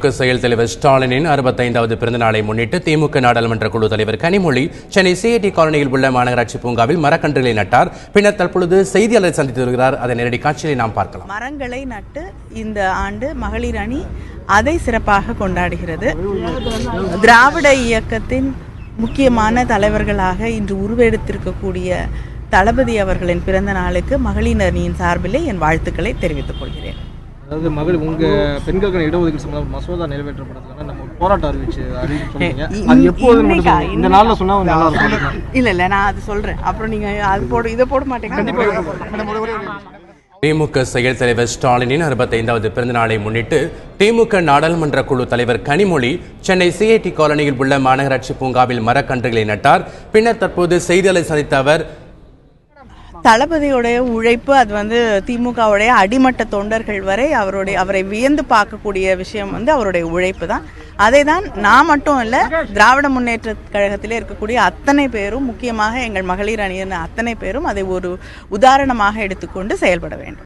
திமுக செயல் தலைவர் ஸ்டாலினின் 65வது பிறந்தநாளை முன்னிட்டு திமுக நாடாளுமன்ற குழு தலைவர் கனிமொழி சென்னை சிஐடி காலனியில் உள்ள மாநகராட்சி பூங்காவில் மரக்கன்றுகளை நட்டார். பின்னர் தற்பொழுது செய்தியாளர் சந்தித்து வருகிறார். அதை நேரடி காட்சியை நாம் பார்க்கலாம். மரங்களை நட்டு இந்த ஆண்டு மகளிர் அணி அதை சிறப்பாக கொண்டாடுகிறது. திராவிட இயக்கத்தின் முக்கியமான தலைவர்களாக இன்று உருவெடுத்திருக்கக்கூடிய தளபதி அவர்களின் பிறந்த நாளுக்கு மகளிர் அணியின் சார்பிலே என் வாழ்த்துக்களை தெரிவித்துக் கொள்கிறேன். அதாவது மகளிர் உங்க பெண்களுக்கான இடஒதுக்கீடு சம்பந்தமா மசோதா நிறைவேற்றப்பட்டதுக்கான நம்ம போராட்டம் அறிவிச்சிருக்கீங்க. அது எப்போது இந்த நாள்ல சொன்னா நல்லா இருக்கும். இல்ல நான் அது சொல்றேன். அப்புறம் நீங்க அது போடு இதை போட மாட்டேங்க. திமுக செயல் தலைவர் ஸ்டாலினின் 65வது பிறந்தநாளை முன்னிட்டு திமுக நாடாளுமன்ற குழு தலைவர் கனிமொழி சென்னை சிஐடி காலனியில் உள்ள மாநகராட்சி பூங்காவில் மரக்கன்றுகளை நட்டார். பின்னர் தற்போது செய்தியாளரை சந்தித்த அவர், தளபதியுடைய உழைப்பு அது திமுகவுடைய அடிமட்ட தொண்டர்கள் வரை அவரை வியந்து பார்க்கக்கூடிய விஷயம் அவருடைய உழைப்பு தான். அதை தான் நான் மட்டும் இல்லை, திராவிட முன்னேற்ற கழகத்திலே இருக்கக்கூடிய அத்தனை பேரும், முக்கியமாக எங்கள் மகளிர் அணியின் அத்தனை பேரும் அதை ஒரு உதாரணமாக எடுத்துக்கொண்டு செயல்பட வேண்டும்.